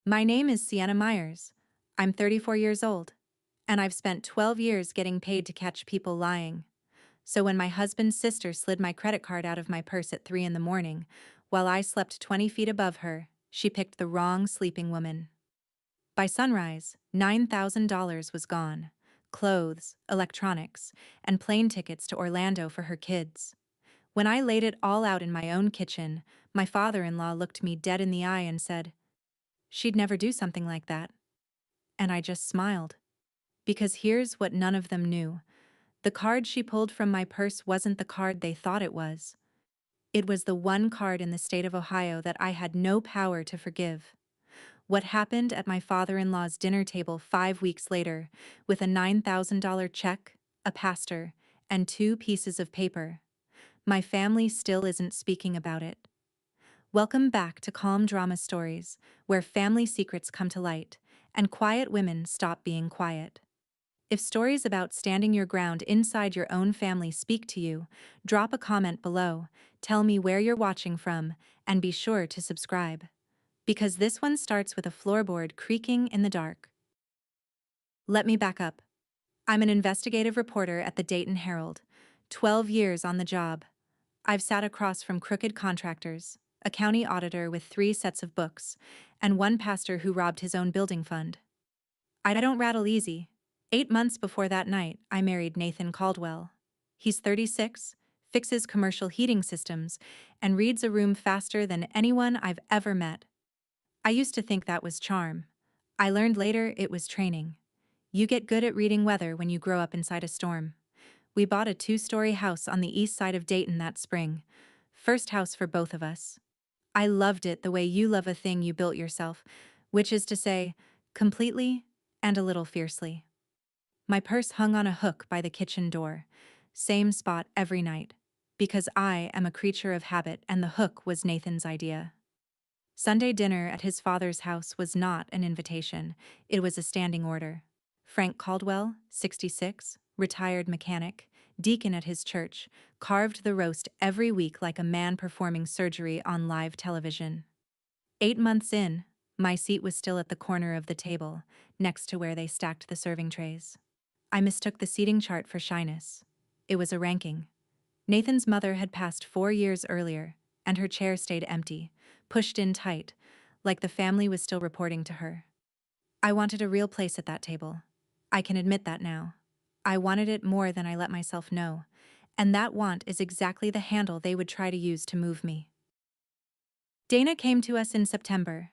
My name is Sienna Myers. I'm 34 years old, and I've spent 12 years getting paid to catch people lying. So when my husband's sister slid my credit card out of my purse at 3 in the morning, while I slept 20 feet above her, she picked the wrong sleeping woman. By sunrise, $9,000 was gone. Clothes, electronics, and plane tickets to Orlando for her kids. When I laid it all out in my own kitchen, my father-in-law looked me dead in the eye and said, "She'd never do something like that." And I just smiled. Because here's what none of them knew. The card she pulled from my purse wasn't the card they thought it was. It was the one card in the state of Ohio that I had no power to forgive. What happened at my father-in-law's dinner table 5 weeks later, with a $9,000 check, a pastor, and 2 pieces of paper. My family still isn't speaking about it. Welcome back to Calm Drama Stories, where family secrets come to light, and quiet women stop being quiet. If stories about standing your ground inside your own family speak to you, drop a comment below, tell me where you're watching from, and be sure to subscribe. Because this one starts with a floorboard creaking in the dark. Let me back up. I'm an investigative reporter at the Dayton Herald, 12 years on the job. I've sat across from crooked contractors, a county auditor with 3 sets of books, and one pastor who robbed his own building fund. I don't rattle easy. 8 months before that night, I married Nathan Caldwell. He's 36, fixes commercial heating systems, and reads a room faster than anyone I've ever met. I used to think that was charm. I learned later it was training. You get good at reading weather when you grow up inside a storm. We bought a 2-story house on the east side of Dayton that spring. First house for both of us. I loved it the way you love a thing you built yourself, which is to say, completely and a little fiercely. My purse hung on a hook by the kitchen door. Same spot every night. Because I am a creature of habit and the hook was Nathan's idea. Sunday dinner at his father's house was not an invitation, it was a standing order. Frank Caldwell, 66, retired mechanic, deacon at his church, carved the roast every week like a man performing surgery on live television. 8 months in, my seat was still at the corner of the table, next to where they stacked the serving trays. I mistook the seating chart for shyness. It was a ranking. Nathan's mother had passed 4 years earlier, and her chair stayed empty, pushed in tight, like the family was still reporting to her. I wanted a real place at that table. I can admit that now. I wanted it more than I let myself know, and that want is exactly the handle they would try to use to move me. Dana came to us in September.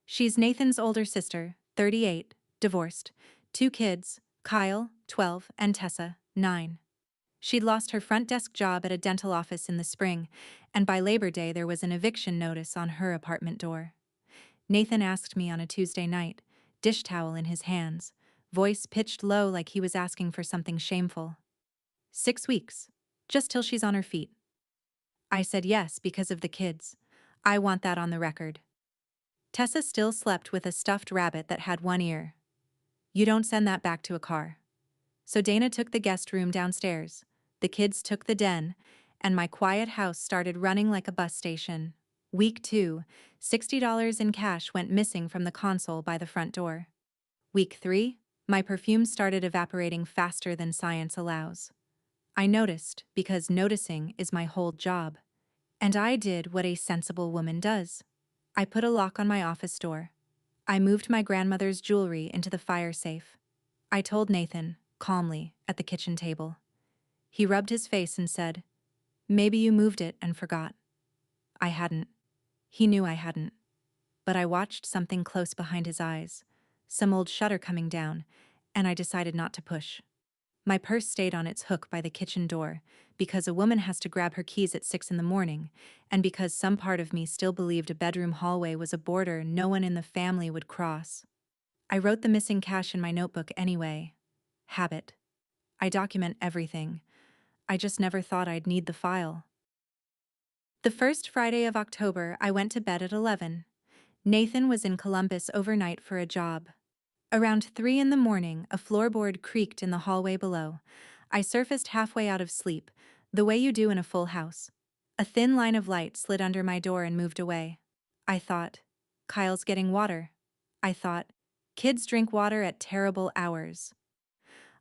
She's Nathan's older sister, 38, divorced, 2 kids, Kyle, 12, and Tessa, 9. She'd lost her front desk job at a dental office in the spring, and by Labor Day there was an eviction notice on her apartment door. Nathan asked me on a Tuesday night, dish towel in his hands, voice pitched low like he was asking for something shameful. 6 weeks, just till she's on her feet. I said yes because of the kids. I want that on the record. Tessa still slept with a stuffed rabbit that had one ear. You don't send that back to a car. So Dana took the guest room downstairs, the kids took the den, and my quiet house started running like a bus station. Week 2, $60 in cash went missing from the console by the front door. Week 3, my perfume started evaporating faster than science allows. I noticed because noticing is my whole job. And I did what a sensible woman does. I put a lock on my office door. I moved my grandmother's jewelry into the fire safe. I told Nathan, calmly, at the kitchen table. He rubbed his face and said, "Maybe you moved it and forgot." I hadn't. He knew I hadn't. But I watched something close behind his eyes, some old shutter coming down, and I decided not to push. My purse stayed on its hook by the kitchen door, because a woman has to grab her keys at 6 in the morning, and because some part of me still believed a bedroom hallway was a border no one in the family would cross. I wrote the missing cash in my notebook anyway. Habit. I document everything. I just never thought I'd need the file. The first Friday of October, I went to bed at 11. Nathan was in Columbus overnight for a job. Around 3 in the morning, a floorboard creaked in the hallway below. I surfaced halfway out of sleep, the way you do in a full house. A thin line of light slid under my door and moved away. I thought, Kyle's getting water. I thought. Kids drink water at terrible hours.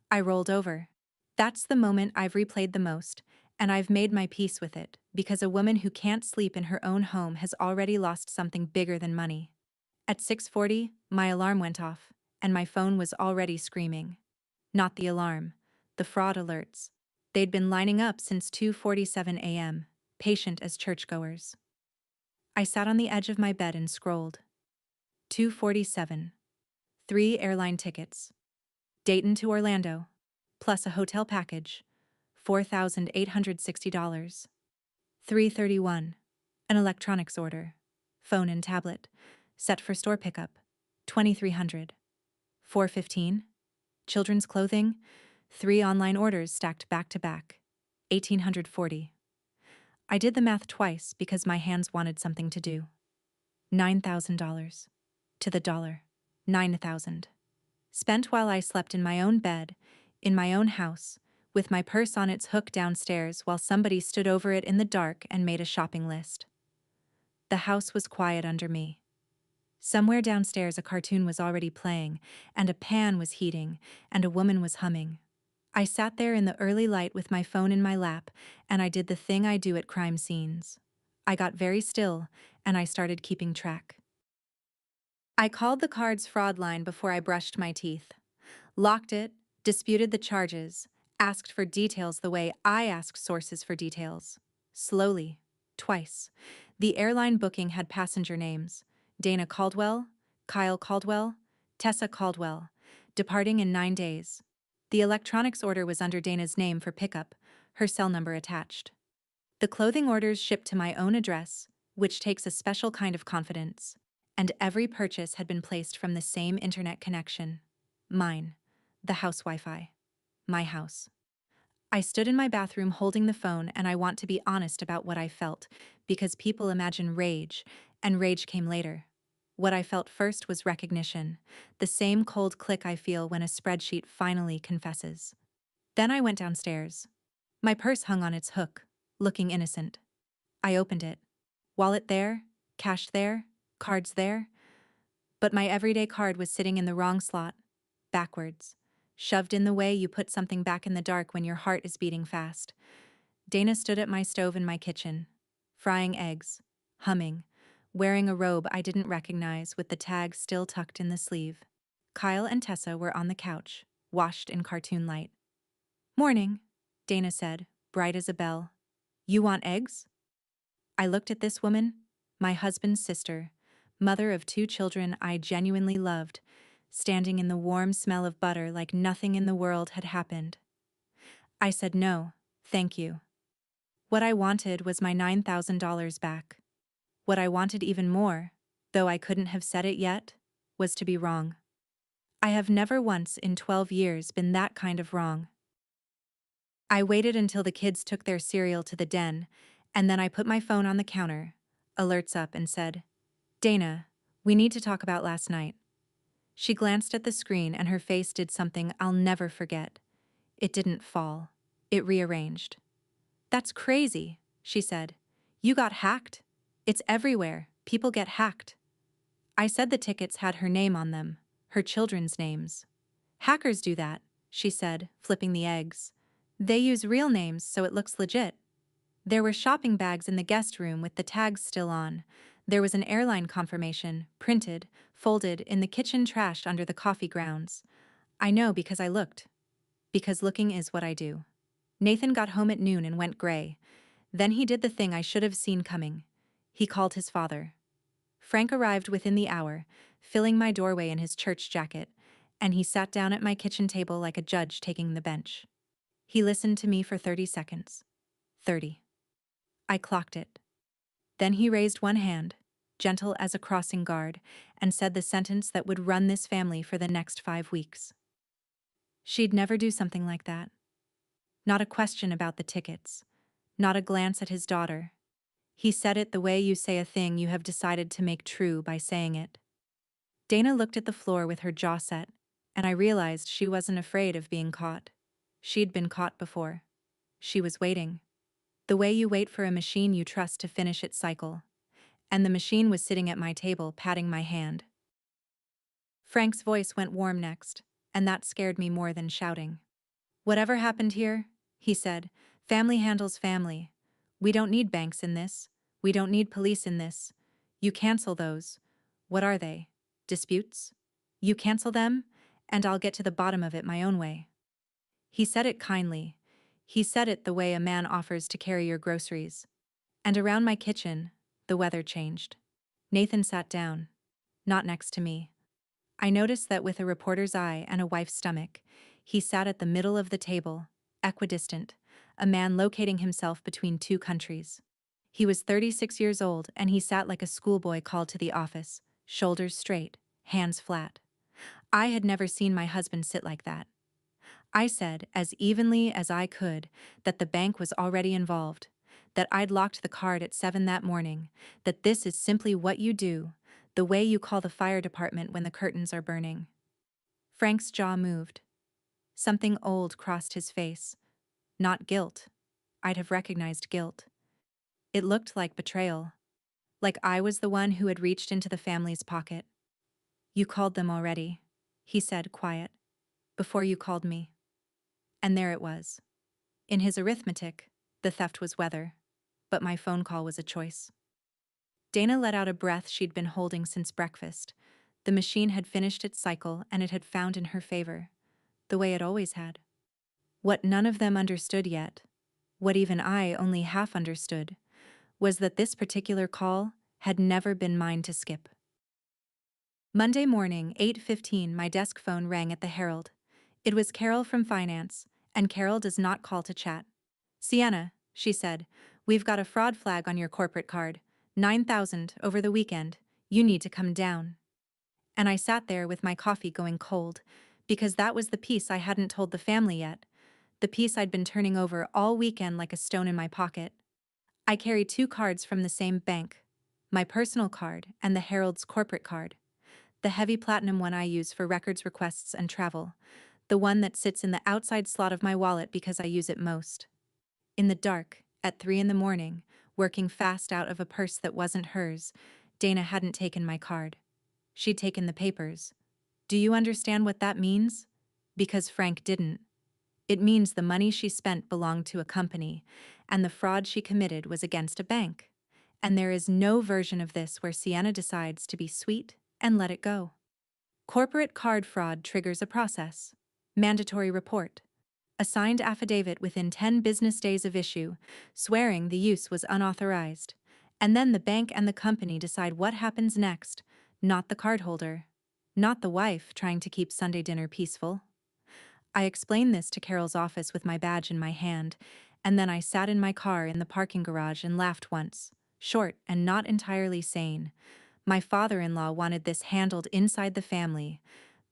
I rolled over. That's the moment I've replayed the most, and I've made my peace with it, because a woman who can't sleep in her own home has already lost something bigger than money. At 6:40, my alarm went off, and my phone was already screaming. Not the alarm, the fraud alerts. They'd been lining up since 2:47 a.m., patient as churchgoers. I sat on the edge of my bed and scrolled. 2:47. 3 airline tickets. Dayton to Orlando, plus a hotel package, $4,860. 3:31. An electronics order, phone and tablet, set for store pickup, 2,300. 4:15. Children's clothing, 3 online orders stacked back to back, 1,840. I did the math twice because my hands wanted something to do. $9,000. To the dollar. 9,000. Spent while I slept in my own bed, in my own house, with my purse on its hook downstairs while somebody stood over it in the dark and made a shopping list. The house was quiet under me. Somewhere downstairs a cartoon was already playing, and a pan was heating, and a woman was humming. I sat there in the early light with my phone in my lap, and I did the thing I do at crime scenes. I got very still, and I started keeping track. I called the card's fraud line before I brushed my teeth. Locked it, disputed the charges, asked for details the way I ask sources for details. Slowly. Twice. The airline booking had passenger names: Dana Caldwell, Kyle Caldwell, Tessa Caldwell, departing in 9 days. The electronics order was under Dana's name for pickup, her cell number attached. The clothing orders shipped to my own address, which takes a special kind of confidence. And every purchase had been placed from the same internet connection. Mine. The house Wi-Fi. My house. I stood in my bathroom holding the phone, and I want to be honest about what I felt, because people imagine rage, and rage came later. What I felt first was recognition, the same cold click I feel when a spreadsheet finally confesses. Then I went downstairs. My purse hung on its hook, looking innocent. I opened it. Wallet there, cash there, cards there. But my everyday card was sitting in the wrong slot, backwards, shoved in the way you put something back in the dark when your heart is beating fast. Dana stood at my stove in my kitchen, frying eggs, humming, wearing a robe I didn't recognize with the tag still tucked in the sleeve. Kyle and Tessa were on the couch, washed in cartoon light. "Morning," Dana said, bright as a bell. "You want eggs?" I looked at this woman, my husband's sister, mother of 2 children I genuinely loved, standing in the warm smell of butter like nothing in the world had happened. I said no, thank you. What I wanted was my $9,000 back. What I wanted even more, though I couldn't have said it yet, was to be wrong. I have never once in 12 years been that kind of wrong. I waited until the kids took their cereal to the den, and then I put my phone on the counter, alerts up, and said, "Dana, we need to talk about last night." She glanced at the screen and her face did something I'll never forget. It didn't fall. It rearranged. "That's crazy," she said. "You got hacked? It's everywhere. People get hacked." I said the tickets had her name on them, her children's names. "Hackers do that," she said, flipping the eggs. "They use real names so it looks legit." There were shopping bags in the guest room with the tags still on. There was an airline confirmation, printed, folded, in the kitchen trash under the coffee grounds. I know because I looked. Because looking is what I do. Nathan got home at noon and went gray. Then he did the thing I should have seen coming. He called his father. Frank arrived within the hour, filling my doorway in his church jacket, and he sat down at my kitchen table like a judge taking the bench. He listened to me for 30 seconds. 30. I clocked it. Then he raised one hand, gentle as a crossing guard, and said the sentence that would run this family for the next 5 weeks. She'd never do something like that. Not a question about the tickets. Not a glance at his daughter. He said it the way you say a thing you have decided to make true by saying it. Dana looked at the floor with her jaw set, and I realized she wasn't afraid of being caught. She'd been caught before. She was waiting. The way you wait for a machine you trust to finish its cycle. And the machine was sitting at my table patting my hand. Frank's voice went warm next, and that scared me more than shouting. Whatever happened here, he said, family handles family. We don't need banks in this. We don't need police in this. You cancel those. What are they? Disputes? You cancel them, and I'll get to the bottom of it my own way. He said it kindly. He said it the way a man offers to carry your groceries. And around my kitchen, the weather changed. Nathan sat down. Not next to me. I noticed that with a reporter's eye and a wife's stomach, he sat at the middle of the table, equidistant, a man locating himself between two countries. He was 36 years old and he sat like a schoolboy called to the office, shoulders straight, hands flat. I had never seen my husband sit like that. I said, as evenly as I could, that the bank was already involved, that I'd locked the card at 7 that morning, that this is simply what you do, the way you call the fire department when the curtains are burning. Frank's jaw moved. Something old crossed his face. Not guilt. I'd have recognized guilt. It looked like betrayal. Like I was the one who had reached into the family's pocket. You called them already, he said, quiet. Before you called me. And there it was. In his arithmetic, the theft was weather. But my phone call was a choice. Dana let out a breath she'd been holding since breakfast. The machine had finished its cycle and it had found in her favor. The way it always had. What none of them understood yet, what even I only half understood, was that this particular call had never been mine to skip. Monday morning, 8:15, my desk phone rang at the Herald. It was Carol from finance, and Carol does not call to chat. Sienna, she said, we've got a fraud flag on your corporate card, 9,000 over the weekend. You need to come down. And I sat there with my coffee going cold, because that was the piece I hadn't told the family yet, the piece I'd been turning over all weekend like a stone in my pocket. I carry two cards from the same bank, my personal card and the Herald's corporate card. The heavy platinum one I use for records requests and travel, the one that sits in the outside slot of my wallet because I use it most. In the dark, at 3 in the morning, working fast out of a purse that wasn't hers, Dana hadn't taken my card. She'd taken the papers. Do you understand what that means? Because Frank didn't. It means the money she spent belonged to a company, and the fraud she committed was against a bank. And there is no version of this where Sienna decides to be sweet and let it go. Corporate card fraud triggers a process. Mandatory report. A signed affidavit within 10 business days of issue, swearing the use was unauthorized. And then the bank and the company decide what happens next, not the cardholder. Not the wife trying to keep Sunday dinner peaceful. I explained this to Carol's office with my badge in my hand, and then I sat in my car in the parking garage and laughed once, short and not entirely sane. My father-in-law wanted this handled inside the family,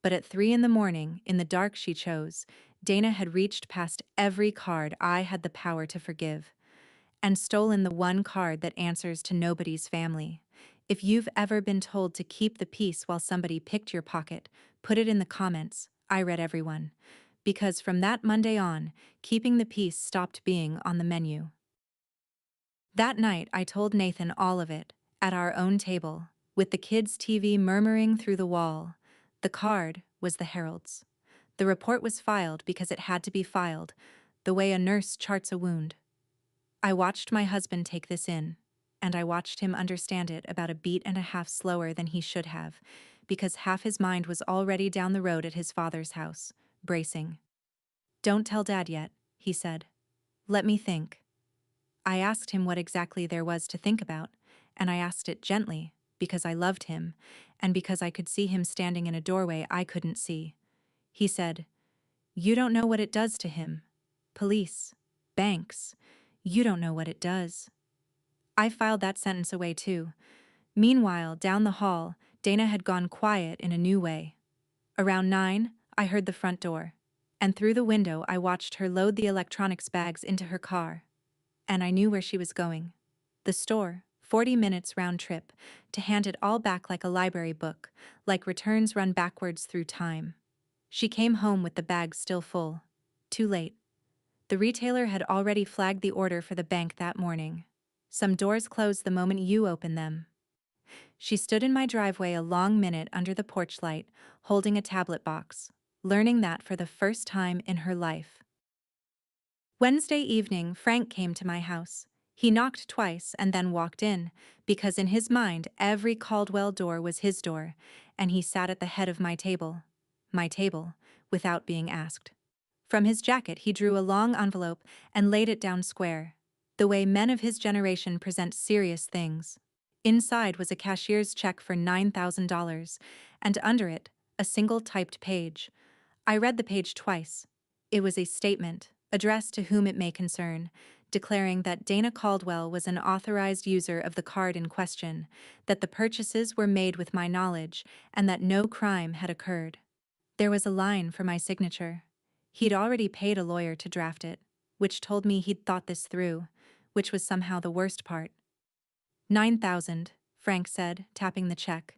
but at 3 in the morning, in the dark she chose, Dana had reached past every card I had the power to forgive, and stolen the one card that answers to nobody's family. If you've ever been told to keep the peace while somebody picked your pocket, put it in the comments. I read everyone. Because from that Monday on, keeping the peace stopped being on the menu. That night I told Nathan all of it, at our own table, with the kids' TV murmuring through the wall. The card was the Herald's. The report was filed because it had to be filed, the way a nurse charts a wound. I watched my husband take this in, and I watched him understand it about a beat and a half slower than he should have, because half his mind was already down the road at his father's house, bracing. Don't tell Dad yet, he said. Let me think. I asked him what exactly there was to think about, and I asked it gently, because I loved him, and because I could see him standing in a doorway I couldn't see. He said, You don't know what it does to him. Police. Banks. You don't know what it does. I filed that sentence away too. Meanwhile, down the hall, Dana had gone quiet in a new way. Around 9, I heard the front door, and through the window I watched her load the electronics bags into her car. And I knew where she was going. The store, 40 minutes round trip, to hand it all back like a library book, like returns run backwards through time. She came home with the bags still full. Too late. The retailer had already flagged the order for the bank that morning. Some doors close the moment you open them. She stood in my driveway a long minute under the porch light, holding a tablet box, learning that for the first time in her life. Wednesday evening, Frank came to my house. He knocked twice and then walked in, because in his mind every Caldwell door was his door, and he sat at the head of my table, without being asked. From his jacket he drew a long envelope and laid it down square, the way men of his generation present serious things. Inside was a cashier's check for $9,000, and under it, a single typed page. I read the page twice. It was a statement, addressed to whom it may concern, declaring that Dana Caldwell was an authorized user of the card in question, that the purchases were made with my knowledge, and that no crime had occurred. There was a line for my signature. He'd already paid a lawyer to draft it, which told me he'd thought this through, which was somehow the worst part. 9,000, Frank said, tapping the check.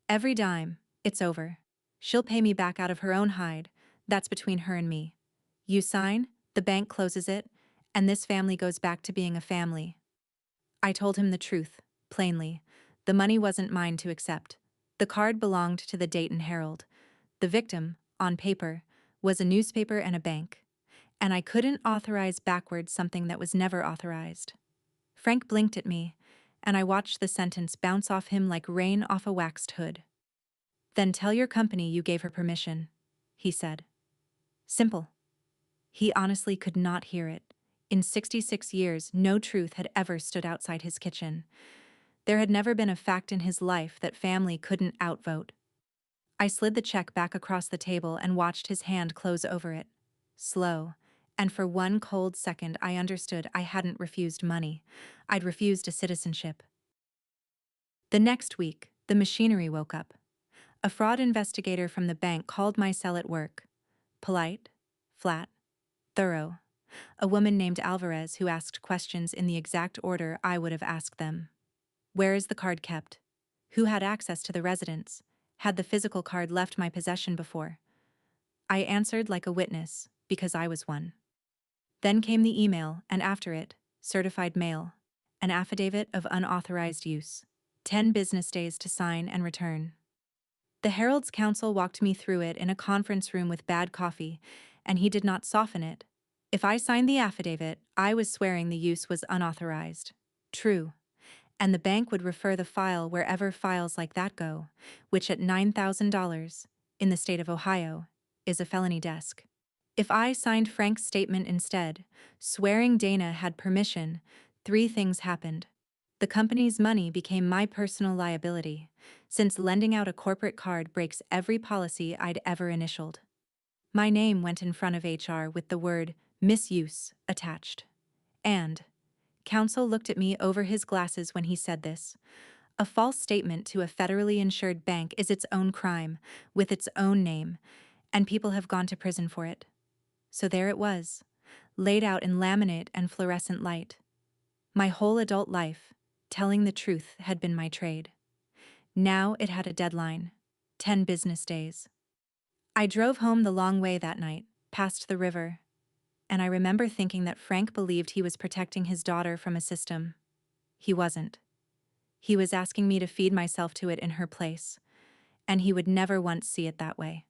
Every dime, it's over. She'll pay me back out of her own hide, that's between her and me. You sign, the bank closes it, and this family goes back to being a family. I told him the truth, plainly. The money wasn't mine to accept. The card belonged to the Dayton Herald. The victim, on paper, was a newspaper and a bank. And I couldn't authorize backwards something that was never authorized. Frank blinked at me, and I watched the sentence bounce off him like rain off a waxed hood. Then tell your company you gave her permission, he said. Simple. He honestly could not hear it. In 66 years, no truth had ever stood outside his kitchen. There had never been a fact in his life that family couldn't outvote. I slid the check back across the table and watched his hand close over it. Slow, and for one cold second I understood I hadn't refused money. I'd refused a citizenship. The next week, the machinery woke up. A fraud investigator from the bank called my cell at work. Polite, flat, thorough. A woman named Alvarez who asked questions in the exact order I would have asked them. Where is the card kept? Who had access to the residence? Had the physical card left my possession before? I answered like a witness, because I was one. Then came the email, and after it, certified mail. An affidavit of unauthorized use. 10 business days to sign and return. The Herald's counsel walked me through it in a conference room with bad coffee, and he did not soften it. If I signed the affidavit, I was swearing the use was unauthorized. True. And the bank would refer the file wherever files like that go, which at $9,000, in the state of Ohio, is a felony desk. If I signed Frank's statement instead, swearing Dana had permission, 3 things happened. The company's money became my personal liability, since lending out a corporate card breaks every policy I'd ever initialed. My name went in front of HR with the word misuse attached. And counsel looked at me over his glasses when he said this. A false statement to a federally insured bank is its own crime, with its own name, and people have gone to prison for it. So there it was, laid out in laminate and fluorescent light. My whole adult life, telling the truth had been my trade. Now it had a deadline, 10 business days. I drove home the long way that night, past the river, and I remember thinking that Frank believed he was protecting his daughter from a system. He wasn't. He was asking me to feed myself to it in her place, and he would never once see it that way.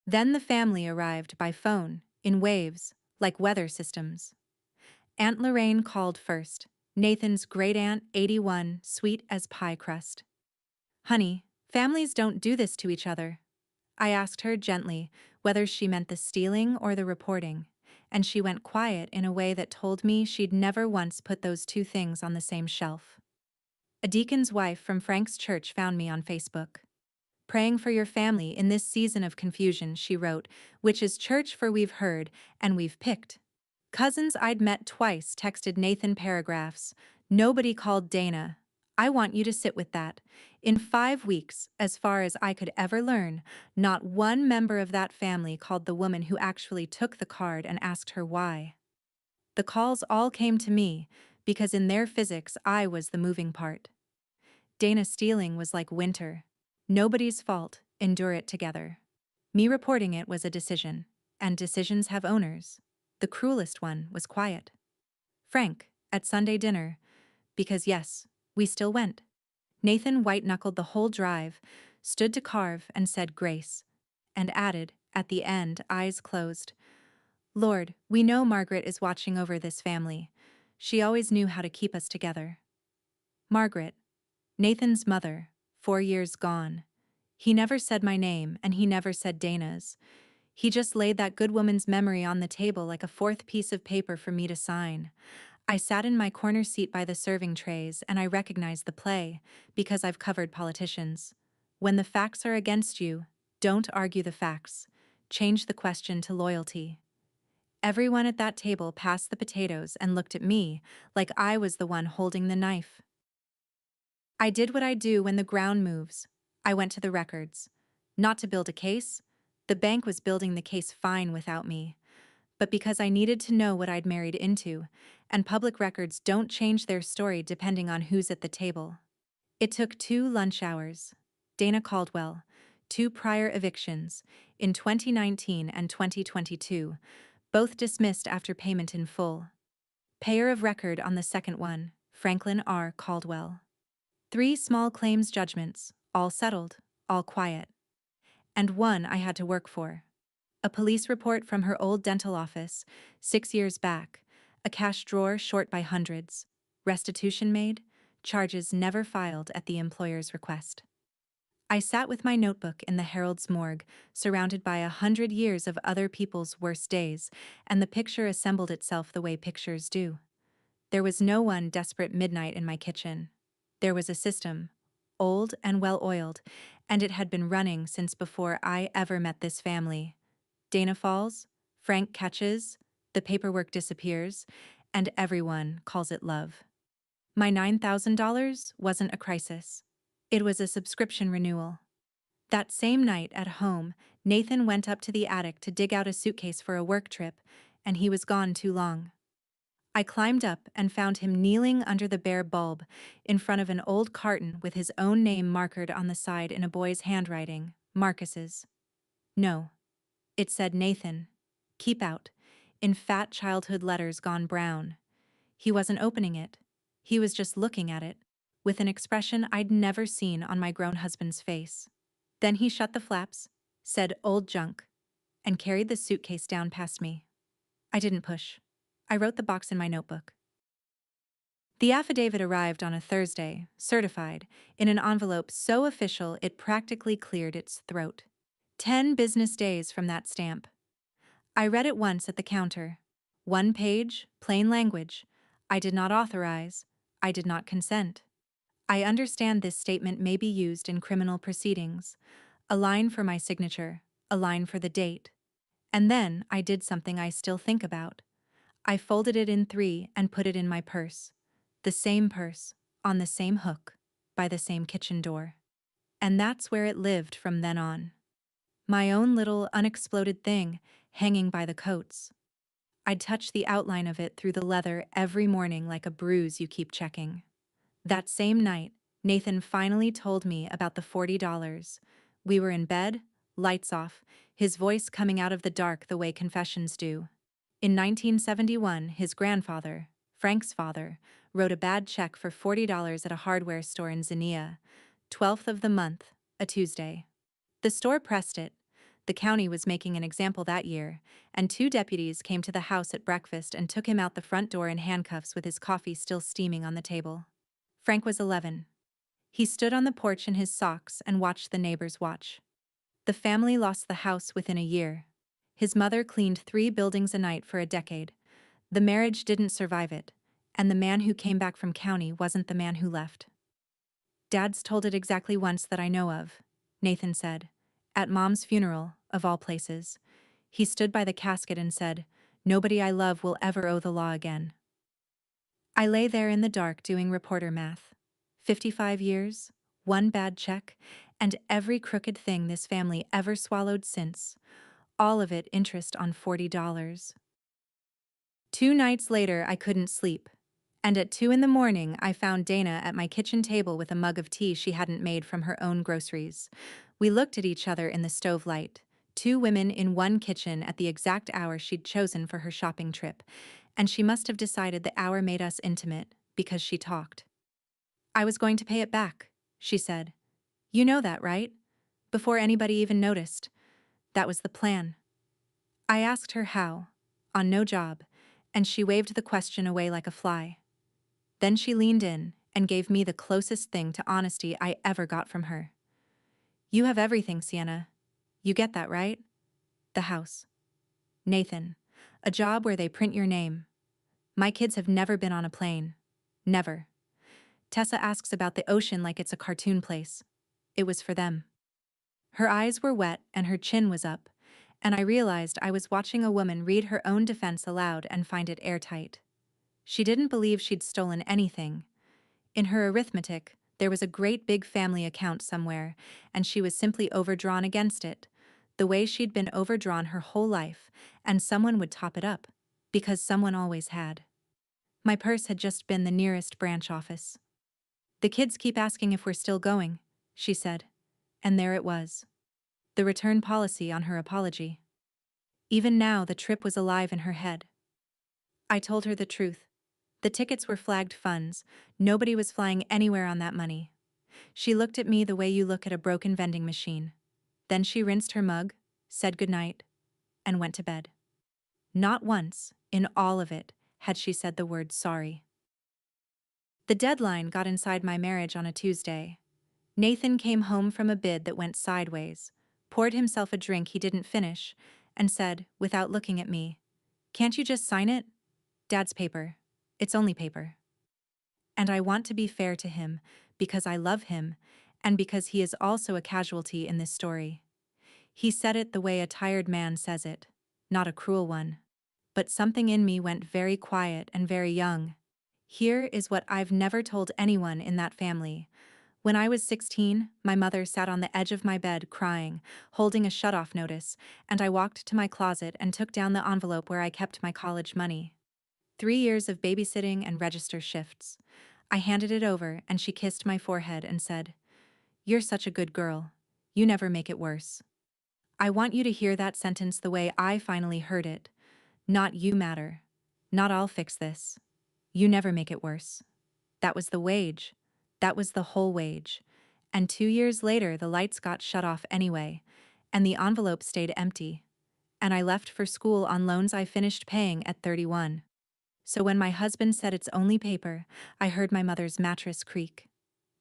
Then the family arrived by phone, in waves, like weather systems. Aunt Lorraine called first, Nathan's great-aunt, 81, sweet as pie crust. Honey, families don't do this to each other. I asked her gently whether she meant the stealing or the reporting, and she went quiet in a way that told me she'd never once put those 2 things on the same shelf. A deacon's wife from Frank's church found me on Facebook. Praying for your family in this season of confusion, she wrote, which is church for we've heard and we've picked. Cousins I'd met twice texted Nathan paragraphs. Nobody called Dana. I want you to sit with that. In 5 weeks, as far as I could ever learn, not one member of that family called the woman who actually took the card and asked her why. The calls all came to me, because in their physics I was the moving part. Dana stealing was like winter. Nobody's fault, endure it together. Me reporting it was a decision, and decisions have owners. The cruelest one was quiet. Frank, at Sunday dinner, because yes, we still went. Nathan white-knuckled the whole drive, stood to carve and said grace, and added, at the end, eyes closed, "Lord, we know Margaret is watching over this family. She always knew how to keep us together." Margaret, Nathan's mother, 4 years gone. He never said my name, and he never said Dana's. He just laid that good woman's memory on the table like a fourth piece of paper for me to sign. I sat in my corner seat by the serving trays, and I recognized the play, because I've covered politicians. When the facts are against you, don't argue the facts. Change the question to loyalty. Everyone at that table passed the potatoes and looked at me like I was the one holding the knife. I did what I do when the ground moves. I went to the records. Not to build a case. The bank was building the case fine without me. But because I needed to know what I'd married into, and public records don't change their story depending on who's at the table. It took 2 lunch hours. Dana Caldwell, 2 prior evictions, in 2019 and 2022, both dismissed after payment in full. Payer of record on the second one, Franklin R. Caldwell. 3 small claims judgments, all settled, all quiet. And one I had to work for. A police report from her old dental office, 6 years back, a cash drawer short by hundreds, restitution made, charges never filed at the employer's request. I sat with my notebook in the Herald's morgue, surrounded by 100 years of other people's worst days, and the picture assembled itself the way pictures do. There was no one desperate midnight in my kitchen. There was a system, old and well-oiled, and it had been running since before I ever met this family. Dana falls, Frank catches, the paperwork disappears, and everyone calls it love. My $9,000 wasn't a crisis. It was a subscription renewal. That same night at home, Nathan went up to the attic to dig out a suitcase for a work trip, and he was gone too long. I climbed up and found him kneeling under the bare bulb, in front of an old carton with his own name markered on the side in a boy's handwriting, Marcus's. No. It said Nathan. Keep out, in fat childhood letters gone brown. He wasn't opening it. He was just looking at it, with an expression I'd never seen on my grown husband's face. Then he shut the flaps, said old junk, and carried the suitcase down past me. I didn't push. I wrote the box in my notebook. The affidavit arrived on a Thursday, certified, in an envelope so official it practically cleared its throat. 10 business days from that stamp. I read it once at the counter. 1 page, plain language. I did not authorize. I did not consent. I understand this statement may be used in criminal proceedings. A line for my signature, a line for the date. And then I did something I still think about. I folded it in 3 and put it in my purse. The same purse, on the same hook, by the same kitchen door. And that's where it lived from then on. My own little unexploded thing, hanging by the coats. I'd touch the outline of it through the leather every morning like a bruise you keep checking. That same night, Nathan finally told me about the $40. We were in bed, lights off, his voice coming out of the dark the way confessions do. In 1971, his grandfather, Frank's father, wrote a bad check for $40 at a hardware store in Xenia, 12th of the month, a Tuesday. The store pressed it. The county was making an example that year, and 2 deputies came to the house at breakfast and took him out the front door in handcuffs with his coffee still steaming on the table. Frank was 11. He stood on the porch in his socks and watched the neighbors watch. The family lost the house within a year. His mother cleaned 3 buildings a night for a decade. The marriage didn't survive it, and the man who came back from county wasn't the man who left. Dad's told it exactly once that I know of, Nathan said. At Mom's funeral, of all places. He stood by the casket and said, "Nobody I love will ever owe the law again." I lay there in the dark doing reporter math. 55 years, 1 bad check, and every crooked thing this family ever swallowed since. All of it interest on $40. 2 nights later I couldn't sleep. And at 2 in the morning I found Dana at my kitchen table with a mug of tea she hadn't made from her own groceries. We looked at each other in the stove light, 2 women in one kitchen at the exact hour she'd chosen for her shopping trip, and she must have decided the hour made us intimate, because she talked. "I was going to pay it back," she said. You know that, right? Before anybody even noticed. That was the plan. I asked her how, on no job, and she waved the question away like a fly. Then she leaned in and gave me the closest thing to honesty I ever got from her. You have everything, Sienna. You get that, right? The house. Nathan. A job where they print your name. My kids have never been on a plane. Never. Tessa asks about the ocean like it's a cartoon place. It was for them. Her eyes were wet and her chin was up, and I realized I was watching a woman read her own defense aloud and find it airtight. She didn't believe she'd stolen anything. In her arithmetic, there was a great big family account somewhere, and she was simply overdrawn against it, the way she'd been overdrawn her whole life, and someone would top it up, because someone always had. My purse had just been the nearest branch office. The kids keep asking if we're still going, she said. And there it was. The return policy on her apology. Even now, the trip was alive in her head. I told her the truth. The tickets were flagged funds. Nobody was flying anywhere on that money. She looked at me the way you look at a broken vending machine. Then she rinsed her mug, said goodnight, and went to bed. Not once, in all of it, had she said the word sorry. The deadline got inside my marriage on a Tuesday. Nathan came home from a bid that went sideways, poured himself a drink he didn't finish, and said, without looking at me, "Can't you just sign it? Dad's paper. It's only paper." And I want to be fair to him, because I love him, and because he is also a casualty in this story. He said it the way a tired man says it, not a cruel one. But something in me went very quiet and very young. Here is what I've never told anyone in that family. When I was 16, my mother sat on the edge of my bed crying, holding a shut-off notice, and I walked to my closet and took down the envelope where I kept my college money. 3 years of babysitting and register shifts. I handed it over and she kissed my forehead and said, "You're such a good girl. You never make it worse." I want you to hear that sentence the way I finally heard it. Not you matter. Not I'll fix this. You never make it worse. That was the wage. That was the whole wage. And 2 years later, the lights got shut off anyway, and the envelope stayed empty. And I left for school on loans I finished paying at 31. So when my husband said it's only paper, I heard my mother's mattress creak.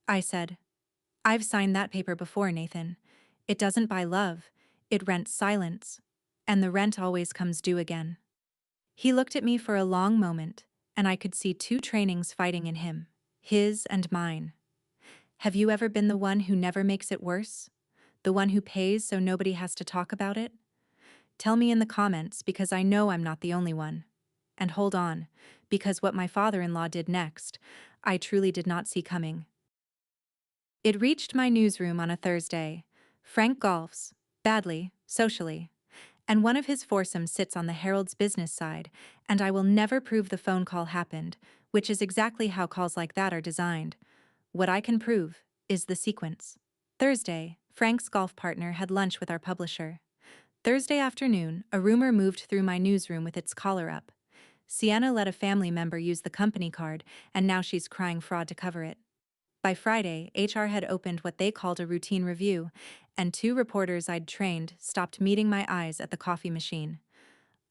I said, "I've signed that paper before, Nathan. It doesn't buy love, it rents silence. And the rent always comes due again." He looked at me for a long moment, and I could see two trainings fighting in him, his and mine. Have you ever been the one who never makes it worse? The one who pays so nobody has to talk about it? Tell me in the comments, because I know I'm not the only one. And hold on, because what my father-in-law did next, I truly did not see coming. It reached my newsroom on a Thursday. Frank golfs, badly, socially. And one of his foursomes sits on the Herald's business side, and I will never prove the phone call happened, which is exactly how calls like that are designed. What I can prove is the sequence. Thursday, Frank's golf partner had lunch with our publisher. Thursday afternoon, a rumor moved through my newsroom with its collar up. Sienna let a family member use the company card, and now she's crying fraud to cover it. By Friday, HR had opened what they called a routine review, and 2 reporters I'd trained stopped meeting my eyes at the coffee machine.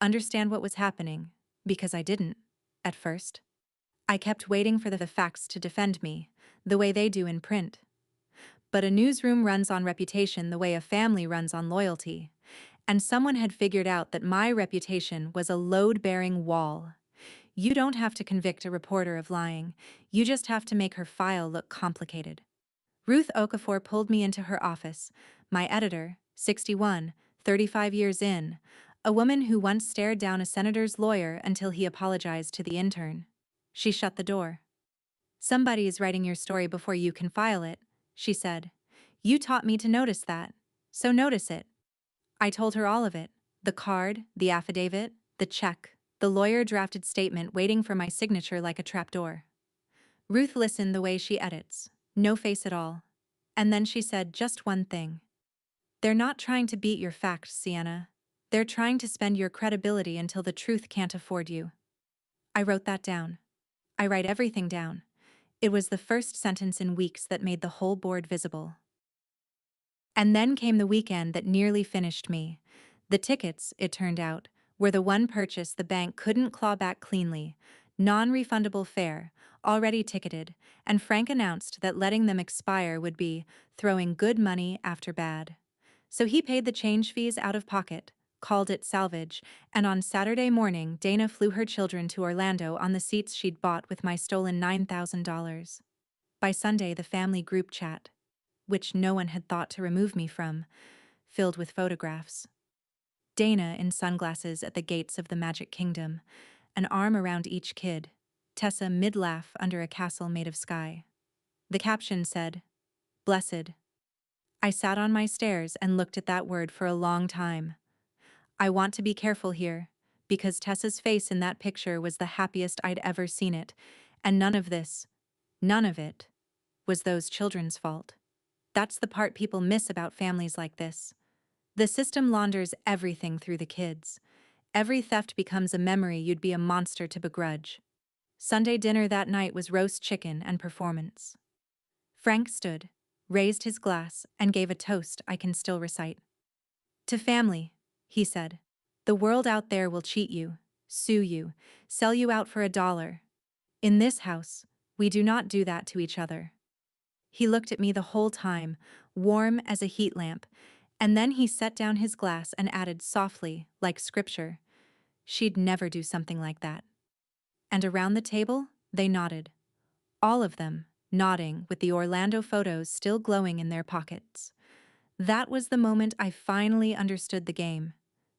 Understand what was happening, because I didn't, at first. I kept waiting for the facts to defend me, the way they do in print. But a newsroom runs on reputation the way a family runs on loyalty, and someone had figured out that my reputation was a load-bearing wall. You don't have to convict a reporter of lying, you just have to make her file look complicated. Ruth Okafor pulled me into her office, my editor, 61, 35 years in, a woman who once stared down a senator's lawyer until he apologized to the intern. She shut the door. "Somebody is writing your story before you can file it," she said. "You taught me to notice that, so notice it." I told her all of it, the card, the affidavit, the check, the lawyer-drafted statement waiting for my signature like a trapdoor. Ruth listened the way she edits, no face at all. And then she said just one thing. "They're not trying to beat your facts, Sienna. They're trying to spend your credibility until the truth can't afford you." I wrote that down. I write everything down. It was the first sentence in weeks that made the whole board visible. And then came the weekend that nearly finished me. The tickets, it turned out, were the one purchase the bank couldn't claw back cleanly. Non-refundable fare, already ticketed, and Frank announced that letting them expire would be throwing good money after bad. So he paid the change fees out of pocket, called it salvage, and on Saturday morning Dana flew her children to Orlando on the seats she'd bought with my stolen $9,000. By Sunday the family group chat, which no one had thought to remove me from, filled with photographs. Dana in sunglasses at the gates of the Magic Kingdom, an arm around each kid, Tessa mid-laugh under a castle made of sky. The caption said, "Blessed." I sat on my stairs and looked at that word for a long time. I want to be careful here, because Tessa's face in that picture was the happiest I'd ever seen it, and none of it, was those children's fault. That's the part people miss about families like this. The system launders everything through the kids. Every theft becomes a memory you'd be a monster to begrudge. Sunday dinner that night was roast chicken and performance. Frank stood, raised his glass, and gave a toast I can still recite. "To family," he said. "The world out there will cheat you, sue you, sell you out for $1. In this house, we do not do that to each other." He looked at me the whole time, warm as a heat lamp, and then he set down his glass and added softly, like scripture, "She'd never do something like that." And around the table, they nodded. All of them, nodding with the Orlando photos still glowing in their pockets. That was the moment I finally understood the game.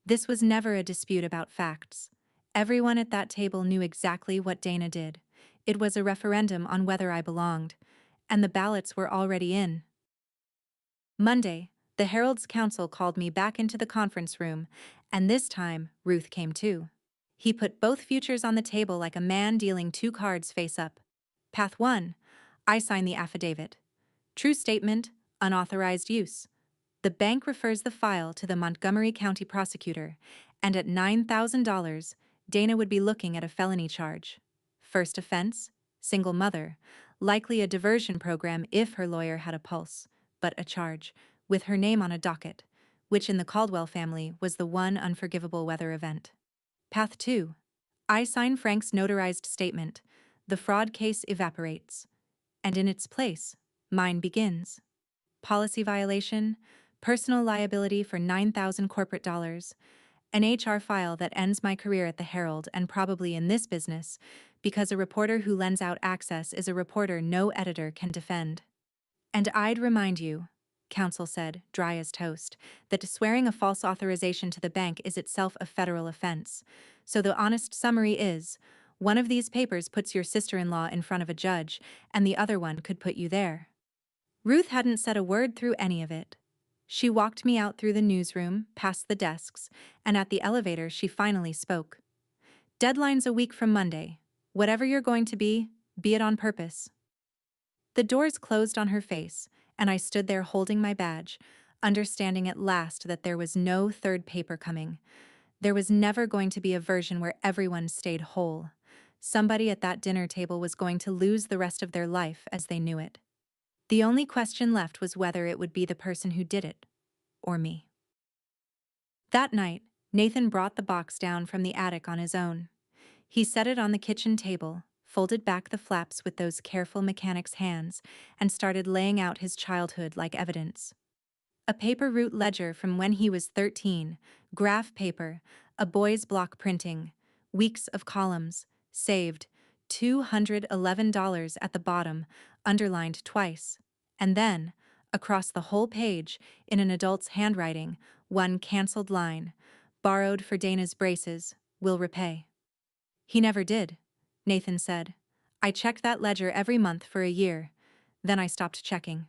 This was never a dispute about facts. Everyone at that table knew exactly what Dana did. It was a referendum on whether I belonged, and the ballots were already in. Monday, the Herald's counsel called me back into the conference room, and this time, Ruth came too. He put both futures on the table like a man dealing two cards face up. Path 1. I sign the affidavit. True statement, unauthorized use. The bank refers the file to the Montgomery County prosecutor, and at $9,000, Dana would be looking at a felony charge. First offense, single mother, likely a diversion program if her lawyer had a pulse, but a charge, with her name on a docket, which in the Caldwell family was the one unforgivable weather event. Path 2. I sign Frank's notarized statement. The fraud case evaporates. And in its place, mine begins. Policy violation, personal liability for $9,000 corporate dollars, an HR file that ends my career at the Herald and probably in this business, because a reporter who lends out access is a reporter no editor can defend. And I'd remind you, counsel said, dry as toast, that swearing a false authorization to the bank is itself a federal offense. So the honest summary is, one of these papers puts your sister-in-law in front of a judge, and the other one could put you there. Ruth hadn't said a word through any of it. She walked me out through the newsroom, past the desks, and at the elevator she finally spoke. "Deadline's a week from Monday. Whatever you're going to be it on purpose." The doors closed on her face, and I stood there holding my badge, understanding at last that there was no third paper coming. There was never going to be a version where everyone stayed whole. Somebody at that dinner table was going to lose the rest of their life as they knew it. The only question left was whether it would be the person who did it, or me. That night, Nathan brought the box down from the attic on his own. He set it on the kitchen table, folded back the flaps with those careful mechanic's hands, and started laying out his childhood like evidence. A paper route ledger from when he was 13, graph paper, a boy's block printing, weeks of columns, saved, $211 at the bottom, underlined twice, and then, across the whole page, in an adult's handwriting, one cancelled line, borrowed for Dana's braces, will repay. He never did, Nathan said. I checked that ledger every month for a year, then I stopped checking.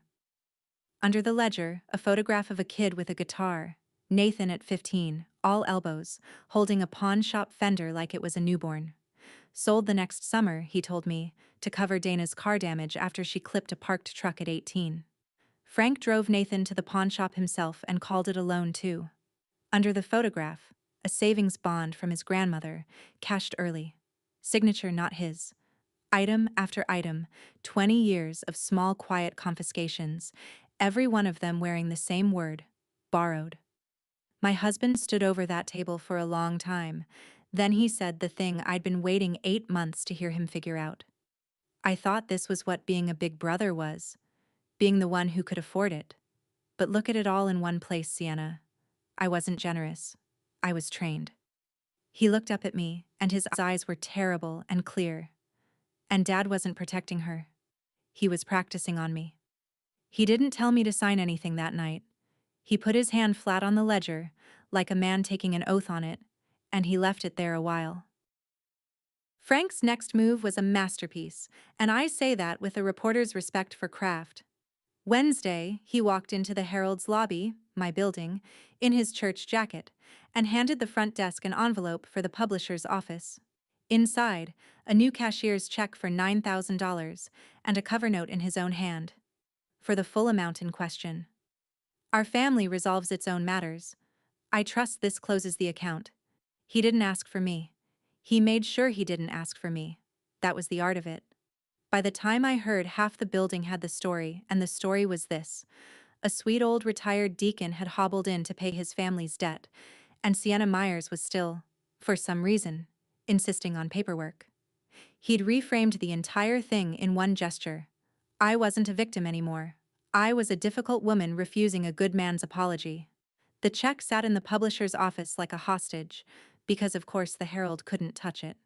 Under the ledger, a photograph of a kid with a guitar, Nathan at 15, all elbows, holding a pawn shop fender like it was a newborn. Sold the next summer, he told me, to cover Dana's car damage after she clipped a parked truck at 18. Frank drove Nathan to the pawn shop himself and called it a loan too. Under the photograph, a savings bond from his grandmother, cashed early. Signature not his. Item after item, 20 years of small quiet confiscations, every one of them wearing the same word, borrowed. My husband stood over that table for a long time. Then he said the thing I'd been waiting 8 months to hear him figure out. I thought this was what being a big brother was, being the one who could afford it. But look at it all in one place, Sienna. I wasn't generous. I was trained. He looked up at me, and his eyes were terrible and clear. And Dad wasn't protecting her. He was practicing on me. He didn't tell me to sign anything that night. He put his hand flat on the ledger, like a man taking an oath on it, and he left it there a while. Frank's next move was a masterpiece, and I say that with a reporter's respect for craft. Wednesday, he walked into the Herald's lobby, my building, in his church jacket, and handed the front desk an envelope for the publisher's office. Inside, a new cashier's check for $9,000 and a cover note in his own hand. For the full amount in question. Our family resolves its own matters. I trust this closes the account. He didn't ask for me. He made sure he didn't ask for me. That was the art of it. By the time I heard, half the building had the story, and the story was this. A sweet old retired deacon had hobbled in to pay his family's debt, and Sienna Myers was still, for some reason, insisting on paperwork. He'd reframed the entire thing in one gesture. I wasn't a victim anymore. I was a difficult woman refusing a good man's apology. The check sat in the publisher's office like a hostage, because of course the Herald couldn't touch it.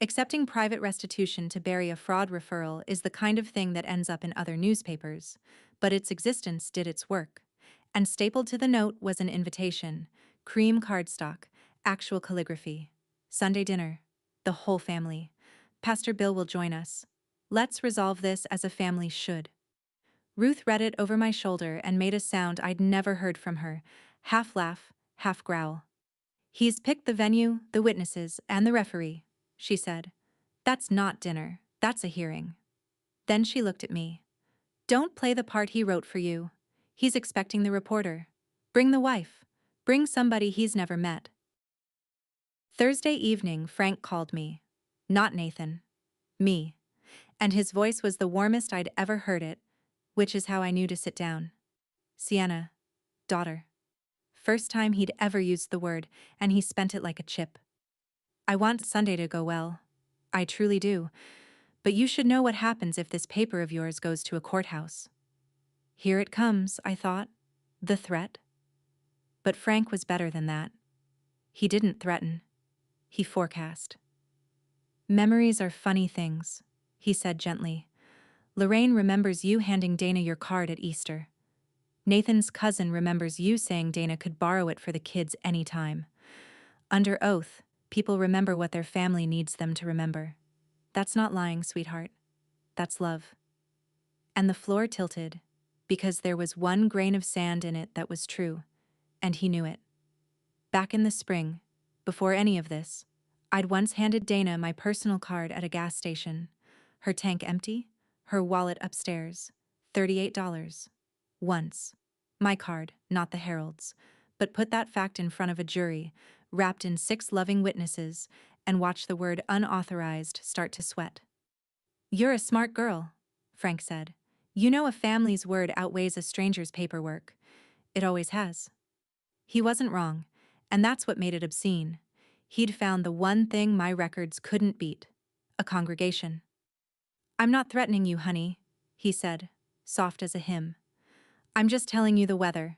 Accepting private restitution to bury a fraud referral is the kind of thing that ends up in other newspapers, but its existence did its work. And stapled to the note was an invitation, cream cardstock, actual calligraphy. Sunday dinner. The whole family. Pastor Bill will join us. Let's resolve this as a family should. Ruth read it over my shoulder and made a sound I'd never heard from her, half laugh, half growl. He's picked the venue, the witnesses, and the referee, she said. That's not dinner, that's a hearing. Then she looked at me. Don't play the part he wrote for you. He's expecting the reporter. Bring the wife. Bring somebody he's never met. Thursday evening, Frank called me. Not Nathan. Me. And his voice was the warmest I'd ever heard it, which is how I knew to sit down. Sienna. Daughter. First time he'd ever used the word, and he spent it like a chip. I want Sunday to go well. I truly do. But you should know what happens if this paper of yours goes to a courthouse. Here it comes, I thought. The threat. But Frank was better than that. He didn't threaten. He forecast. Memories are funny things, he said gently. Lorraine remembers you handing Dana your card at Easter. Nathan's cousin remembers you saying Dana could borrow it for the kids anytime. Under oath, people remember what their family needs them to remember. That's not lying, sweetheart. That's love. And the floor tilted, because there was one grain of sand in it that was true, and he knew it. Back in the spring, before any of this, I'd once handed Dana my personal card at a gas station. Her tank empty, her wallet upstairs. $38. Once. My card, not the Herald's. But put that fact in front of a jury, wrapped in 6 loving witnesses, and watch the word unauthorized start to sweat. You're a smart girl, Frank said. You know a family's word outweighs a stranger's paperwork. It always has. He wasn't wrong, and that's what made it obscene. He'd found the one thing my records couldn't beat. A congregation. I'm not threatening you, honey, he said, soft as a hymn. I'm just telling you the weather.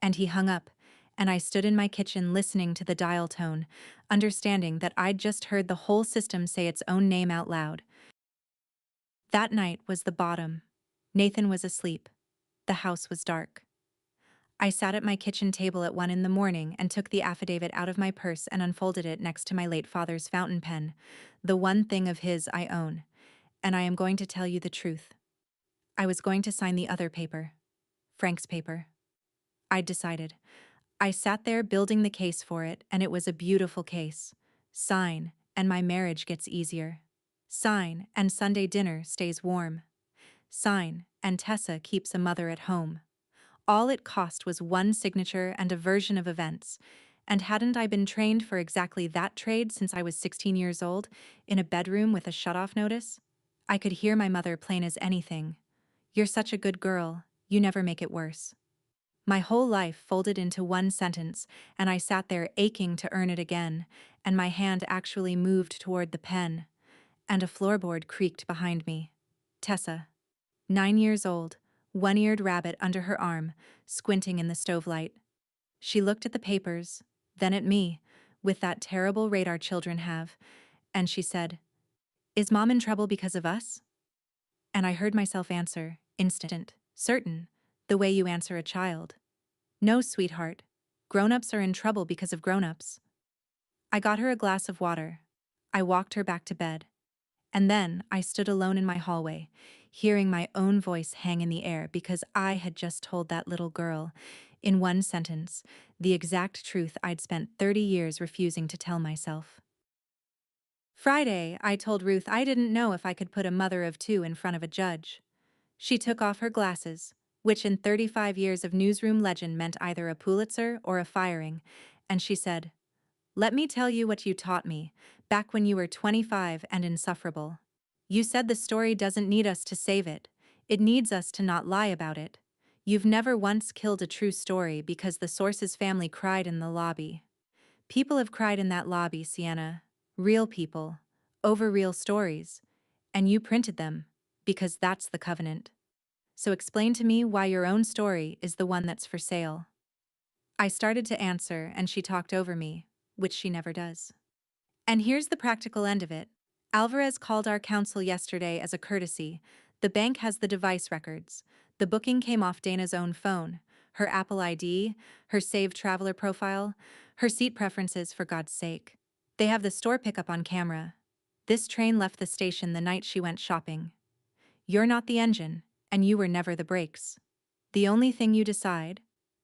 And he hung up, and I stood in my kitchen listening to the dial tone, understanding that I'd just heard the whole system say its own name out loud. That night was the bottom. Nathan was asleep. The house was dark. I sat at my kitchen table at 1 in the morning and took the affidavit out of my purse and unfolded it next to my late father's fountain pen, the one thing of his I own. And I am going to tell you the truth. I was going to sign the other paper. Frank's paper. I'd decided. I sat there building the case for it, and it was a beautiful case. Sign, and my marriage gets easier. Sign, and Sunday dinner stays warm. Sign, and Tessa keeps a mother at home. All it cost was one signature and a version of events, And hadn't I been trained for exactly that trade since I was 16 years old, in a bedroom with a shut-off notice? I could hear my mother plain as anything. "You're such a good girl, you never make it worse." My whole life folded into one sentence, and I sat there aching to earn it again, and my hand actually moved toward the pen, and a floorboard creaked behind me. Tessa, 9 years old, one-eared rabbit under her arm, squinting in the stove light. She looked at the papers, then at me, with that terrible radar children have, and she said, "Is Mom in trouble because of us?" And I heard myself answer, instant, certain, the way you answer a child. "No, sweetheart. Grown-ups are in trouble because of grown-ups." I got her a glass of water. I walked her back to bed. And then I stood alone in my hallway, hearing my own voice hang in the air because I had just told that little girl, in one sentence, the exact truth I'd spent 30 years refusing to tell myself. Friday, I told Ruth I didn't know if I could put a mother of two in front of a judge. She took off her glasses, which in 35 years of newsroom legend meant either a Pulitzer or a firing, and she said, "Let me tell you what you taught me, back when you were 25 and insufferable. You said the story doesn't need us to save it, it needs us to not lie about it. You've never once killed a true story because the source's family cried in the lobby. People have cried in that lobby, Sienna. Real people. Over real stories. And you printed them, because that's the covenant. So explain to me why your own story is the one that's for sale." I started to answer and she talked over me, which she never does. And here's the practical end of it. Alvarez called our counsel yesterday as a courtesy. The bank has the device records. The booking came off Dana's own phone, her Apple ID, her saved traveler profile, her seat preferences, for God's sake. They have the store pickup on camera. This train left the station the night she went shopping. You're not the engine, and you were never the brakes. The only thing you decide,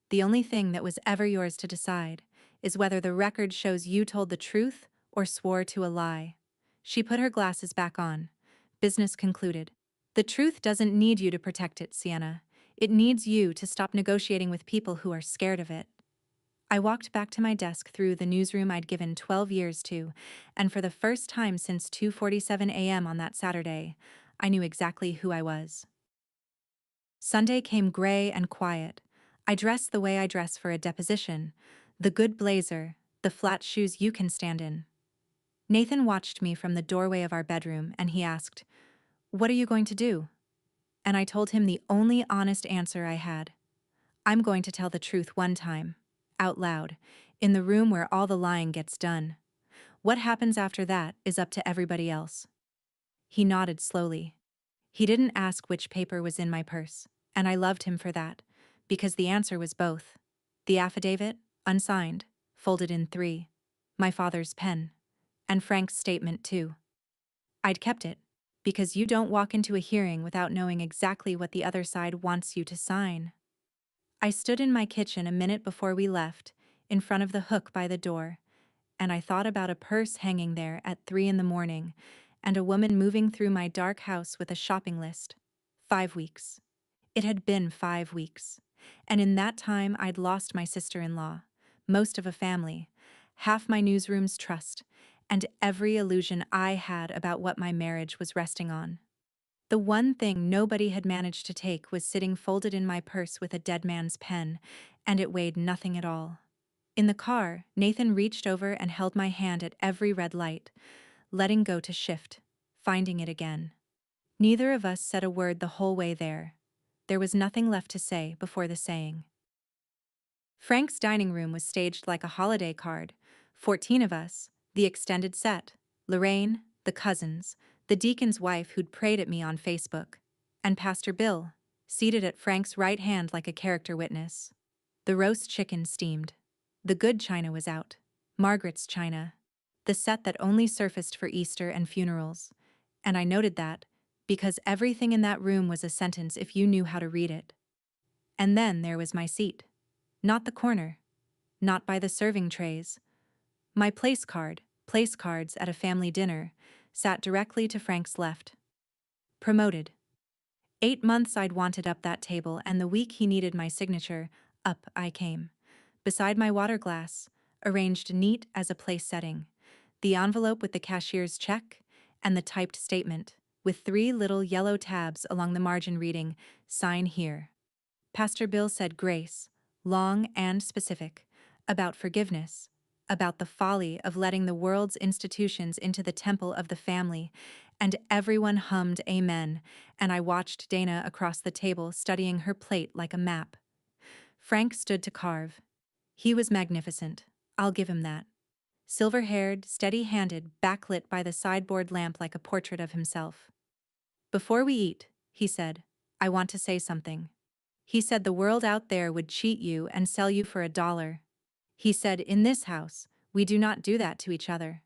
the only thing that was ever yours to decide, is whether the record shows you told the truth or swore to a lie. She put her glasses back on. Business concluded. The truth doesn't need you to protect it, Sienna. It needs you to stop negotiating with people who are scared of it. I walked back to my desk through the newsroom I'd given 12 years to, and for the first time since 2:47 a.m. on that Saturday, I knew exactly who I was. Sunday came gray and quiet. I dressed the way I dress for a deposition, the good blazer, the flat shoes you can stand in. Nathan watched me from the doorway of our bedroom and he asked, "What are you going to do?" And I told him the only honest answer I had. "I'm going to tell the truth one time, out loud, in the room where all the lying gets done. What happens after that is up to everybody else." He nodded slowly. He didn't ask which paper was in my purse, and I loved him for that, because the answer was both. The affidavit, unsigned, folded in 3, my father's pen, and Frank's statement too. I'd kept it, because you don't walk into a hearing without knowing exactly what the other side wants you to sign. I stood in my kitchen a minute before we left, in front of the hook by the door, and I thought about a purse hanging there at 3 in the morning, and a woman moving through my dark house with a shopping list. 5 weeks. It had been 5 weeks. And in that time I'd lost my sister-in-law, most of a family, half my newsroom's trust, and every illusion I had about what my marriage was resting on. The one thing nobody had managed to take was sitting folded in my purse with a dead man's pen, and it weighed nothing at all. In the car, Nathan reached over and held my hand at every red light, letting go to shift, finding it again. Neither of us said a word the whole way there. There was nothing left to say before the saying. Frank's dining room was staged like a holiday card. 14 of us, the extended set, Lorraine, the cousins, the deacon's wife who'd prayed at me on Facebook, and Pastor Bill, seated at Frank's right hand like a character witness. The roast chicken steamed. The good china was out. Margaret's china. The set that only surfaced for Easter and funerals. And I noted that, because everything in that room was a sentence if you knew how to read it. And then there was my seat. Not the corner. Not by the serving trays. My place cards at a family dinner, sat directly to Frank's left. Promoted. 8 months I'd wanted up that table, and the week he needed my signature, up I came. Beside my water glass, arranged neat as a place setting, the envelope with the cashier's check, and the typed statement, with 3 little yellow tabs along the margin reading, "Sign here." Pastor Bill said grace, long and specific, about forgiveness, about the folly of letting the world's institutions into the temple of the family, and everyone hummed amen, and I watched Dana across the table studying her plate like a map. Frank stood to carve. He was magnificent, I'll give him that. Silver-haired, steady-handed, backlit by the sideboard lamp like a portrait of himself. "Before we eat," he said, "I want to say something." He said the world out there would cheat you and sell you for $1. He said, in this house, we do not do that to each other.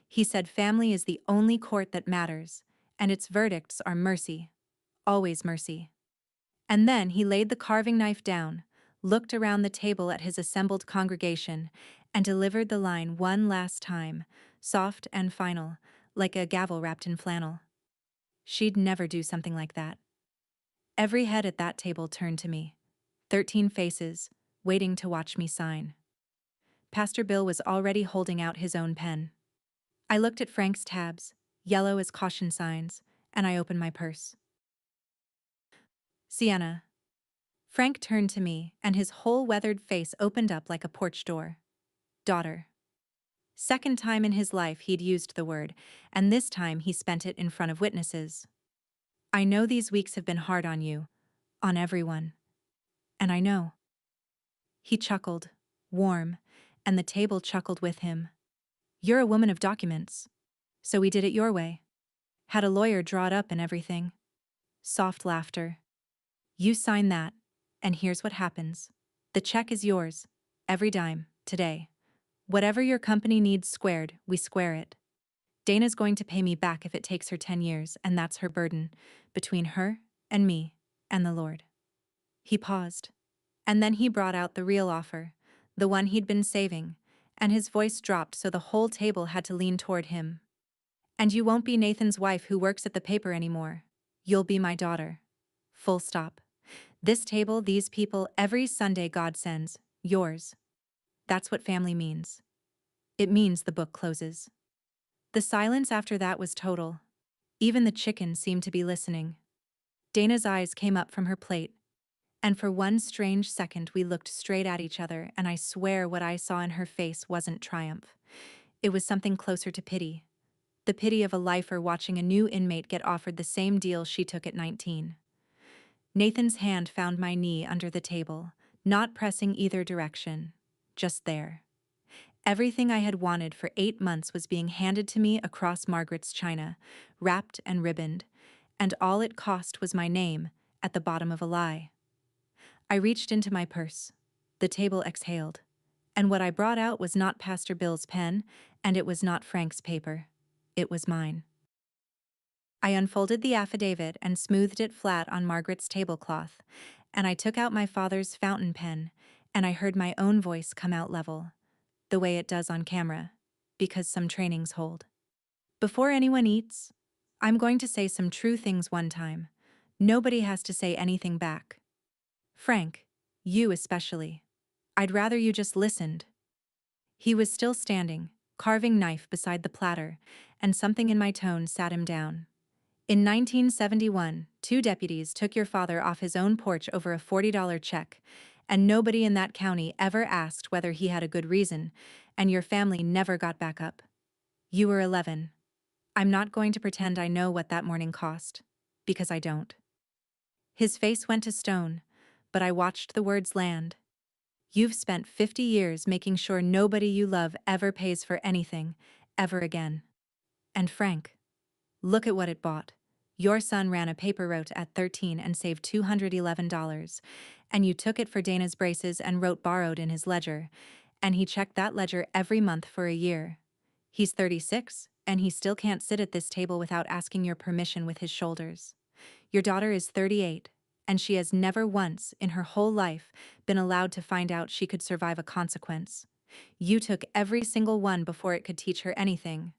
He said family is the only court that matters, and its verdicts are mercy. Always mercy. And then he laid the carving knife down, looked around the table at his assembled congregation, and delivered the line one last time, soft and final, like a gavel wrapped in flannel. She'd never do something like that. Every head at that table turned to me. 13 faces, waiting to watch me sign. Pastor Bill was already holding out his own pen. I looked at Frank's tabs, yellow as caution signs, and I opened my purse. "Sienna." Frank turned to me, and his whole weathered face opened up like a porch door. "Daughter." Second time in his life he'd used the word, and this time he spent it in front of witnesses. "I know these weeks have been hard on you, on everyone. And I know." He chuckled, warm, and the table chuckled with him. "You're a woman of documents. So we did it your way. Had a lawyer draw it up and everything." Soft laughter. "You sign that, and here's what happens. The check is yours, every dime, today. Whatever your company needs squared, we square it. Dana's going to pay me back if it takes her 10 years, and that's her burden, between her and me and the Lord." He paused. And then he brought out the real offer, the one he'd been saving, and his voice dropped so the whole table had to lean toward him. "And you won't be Nathan's wife who works at the paper anymore. You'll be my daughter. Full stop. This table, these people, every Sunday God sends, yours. That's what family means." It means the book closes. The silence after that was total. Even the chicken seemed to be listening. Dana's eyes came up from her plate, and for one strange second we looked straight at each other, and I swear what I saw in her face wasn't triumph. It was something closer to pity. The pity of a lifer watching a new inmate get offered the same deal she took at 19. Nathan's hand found my knee under the table, not pressing either direction. Just there. Everything I had wanted for 8 months was being handed to me across Margaret's china, wrapped and ribboned, and all it cost was my name, at the bottom of a lie. I reached into my purse. The table exhaled. And what I brought out was not Pastor Bill's pen, and it was not Frank's paper. It was mine. I unfolded the affidavit and smoothed it flat on Margaret's tablecloth, and I took out my father's fountain pen, and I heard my own voice come out level, the way it does on camera, because some trainings hold. "Before anyone eats, I'm going to say some true things one time. Nobody has to say anything back. Frank, you especially. I'd rather you just listened." He was still standing, carving knife beside the platter, and something in my tone sat him down. "In 1971, 2 deputies took your father off his own porch over a $40 check, and nobody in that county ever asked whether he had a good reason, and your family never got back up. You were 11. I'm not going to pretend I know what that morning cost, because I don't." His face went to stone, but I watched the words land. "You've spent 50 years making sure nobody you love ever pays for anything, ever again. And Frank, look at what it bought. Your son ran a paper route at 13 and saved $211, and you took it for Dana's braces and wrote borrowed in his ledger, and he checked that ledger every month for a year. He's 36, and he still can't sit at this table without asking your permission with his shoulders. Your daughter is 38, and she has never once in her whole life been allowed to find out she could survive a consequence. You took every single one before it could teach her anything.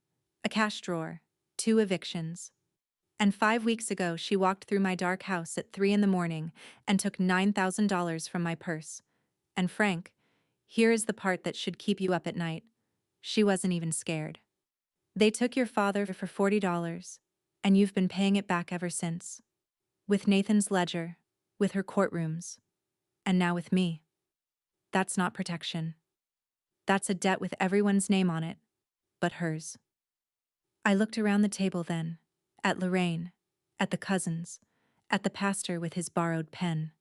A cash drawer, 2 evictions. And 5 weeks ago she walked through my dark house at 3 in the morning and took $9,000 from my purse. And Frank, Here is the part that should keep you up at night. She wasn't even scared. They took your father for $40, and you've been paying it back ever since. With Nathan's ledger, with her courtrooms, and now with me. That's not protection. That's a debt with everyone's name on it, but hers. I looked around the table then, at Lorraine, at the cousins, at the pastor with his borrowed pen.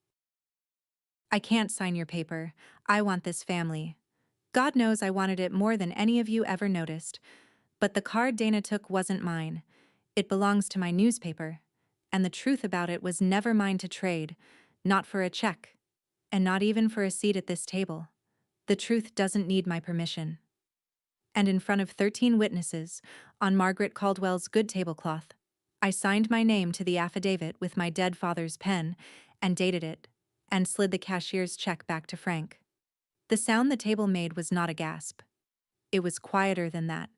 I can't sign your paper. I want this family. God knows I wanted it more than any of you ever noticed, but the card Dana took wasn't mine. It belongs to my newspaper, and the truth about it was never mine to trade, not for a check, and not even for a seat at this table. The truth doesn't need my permission. And in front of 13 witnesses, on Margaret Caldwell's good tablecloth, I signed my name to the affidavit with my dead father's pen and dated it, and slid the cashier's check back to Frank. The sound the table made was not a gasp. It was quieter than that,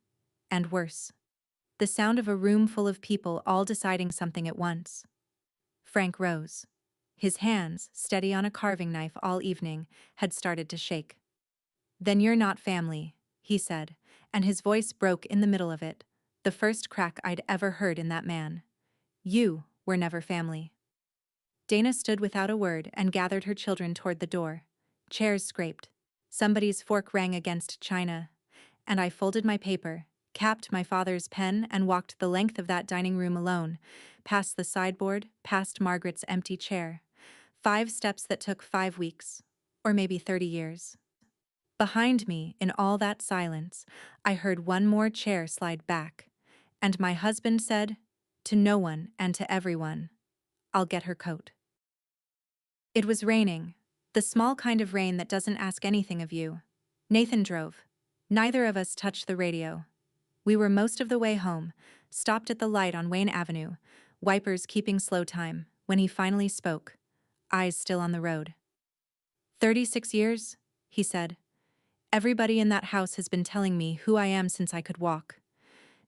and worse. The sound of a room full of people all deciding something at once. Frank rose. His hands, steady on a carving knife all evening, had started to shake. "Then you're not family," he said, and his voice broke in the middle of it, the first crack I'd ever heard in that man. "You were never family." Dana stood without a word and gathered her children toward the door. Chairs scraped. Somebody's fork rang against china, and I folded my paper, capped my father's pen, and walked the length of that dining room alone, past the sideboard, past Margaret's empty chair. 5 steps that took 5 weeks, or maybe 30 years. Behind me, in all that silence, I heard one more chair slide back, and my husband said, to no one and to everyone, "I'll get her coat." It was raining, the small kind of rain that doesn't ask anything of you. Nathan drove. Neither of us touched the radio. We were most of the way home, stopped at the light on Wayne Avenue, wipers keeping slow time, when he finally spoke, eyes still on the road. 36 years, he said. Everybody in that house has been telling me who I am since I could walk.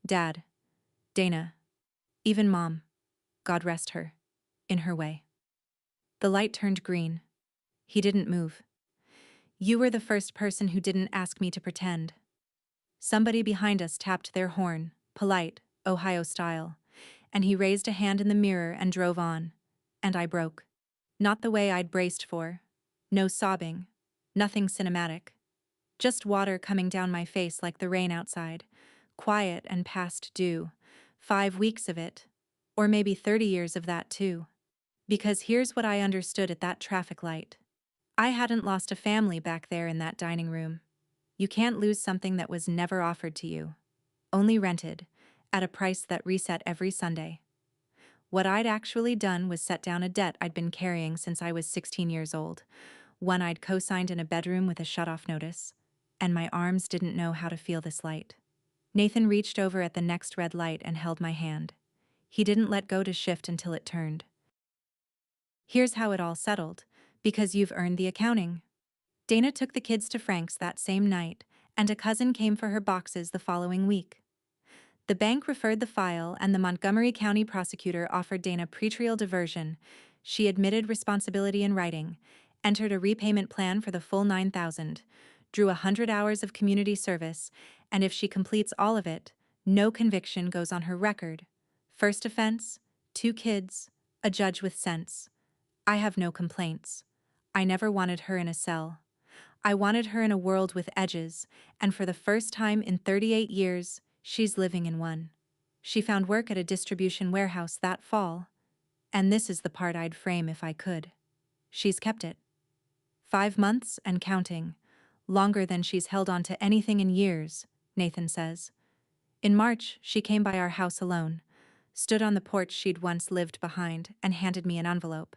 Dad, Dana, even Mom, God rest her, in her way. The light turned green. He didn't move. You were the first person who didn't ask me to pretend. Somebody behind us tapped their horn, polite, Ohio style, and he raised a hand in the mirror and drove on. And I broke. Not the way I'd braced for. No sobbing. Nothing cinematic. Just water coming down my face like the rain outside. Quiet and past due. 5 weeks of it. Or maybe 30 years of that too. Because here's what I understood at that traffic light. I hadn't lost a family back there in that dining room. You can't lose something that was never offered to you. Only rented, at a price that reset every Sunday. What I'd actually done was set down a debt I'd been carrying since I was 16 years old, one I'd co-signed in a bedroom with a shut-off notice, and my arms didn't know how to feel this light. Nathan reached over at the next red light and held my hand. He didn't let go to shift until it turned. Here's how it all settled, because you've earned the accounting. Dana took the kids to Frank's that same night, and a cousin came for her boxes the following week. The bank referred the file, and the Montgomery County prosecutor offered Dana pretrial diversion. She admitted responsibility in writing, entered a repayment plan for the full $9,000, drew 100 hours of community service, and if she completes all of it, no conviction goes on her record. First offense, 2 kids, a judge with sense. I have no complaints. I never wanted her in a cell. I wanted her in a world with edges, and for the first time in 38 years, she's living in one. She found work at a distribution warehouse that fall. And this is the part I'd frame if I could. She's kept it. 5 months and counting. Longer than she's held on to anything in years, Nathan says. In March, she came by our house alone, stood on the porch she'd once lived behind, and handed me an envelope.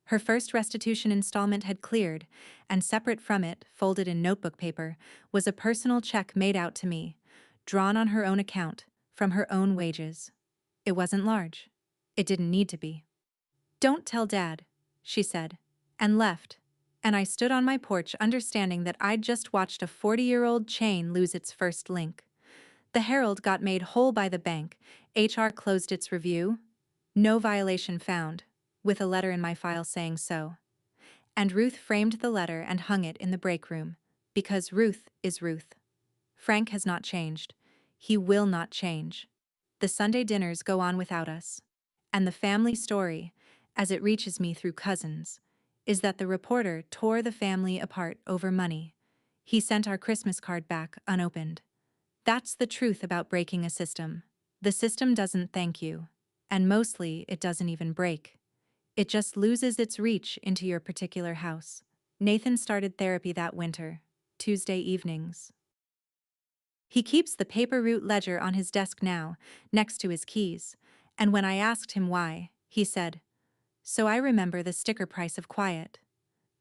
Her first restitution installment had cleared, and separate from it, folded in notebook paper, was a personal check made out to me, drawn on her own account, from her own wages. It wasn't large. It didn't need to be. "Don't tell Dad," she said, and left, and I stood on my porch understanding that I'd just watched a 40-year-old chain lose its first link. The Herald got made whole by the bank, HR closed its review, no violation found, with a letter in my file saying so. And Ruth framed the letter and hung it in the break room, Because Ruth is Ruth. Frank has not changed. He will not change. The Sunday dinners go on without us. And the family story, as it reaches me through cousins, is that the reporter tore the family apart over money. He sent our Christmas card back unopened. That's the truth about breaking a system. The system doesn't thank you. And mostly, it doesn't even break. It just loses its reach into your particular house. Nathan started therapy that winter, Tuesday evenings. He keeps the paper route ledger on his desk now, next to his keys, and when I asked him why, he said, "So I remember the sticker price of quiet."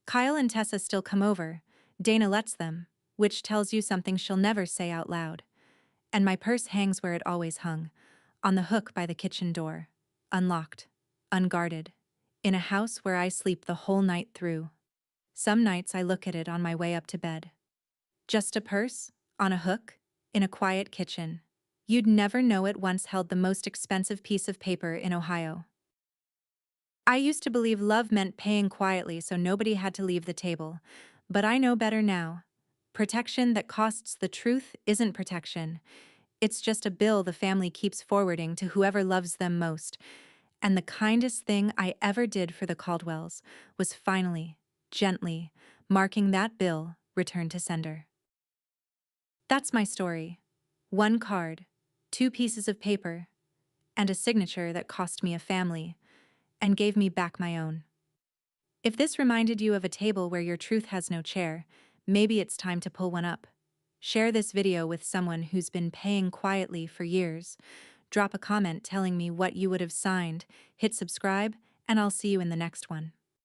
Kyle and Tessa still come over, Dana lets them, which tells you something she'll never say out loud. And my purse hangs where it always hung, on the hook by the kitchen door, unlocked, unguarded, in a house where I sleep the whole night through. Some nights I look at it on my way up to bed. Just a purse, on a hook, in a quiet kitchen. You'd never know it once held the most expensive piece of paper in Ohio. I used to believe love meant paying quietly so nobody had to leave the table, but I know better now. Protection that costs the truth isn't protection. It's just a bill the family keeps forwarding to whoever loves them most. And the kindest thing I ever did for the Caldwells was finally, gently, marking that bill return to sender. That's my story. One card, two pieces of paper, and a signature that cost me a family, and gave me back my own. If this reminded you of a table where your truth has no chair, maybe it's time to pull one up. Share this video with someone who's been paying quietly for years. Drop a comment telling me what you would have signed, hit subscribe, and I'll see you in the next one.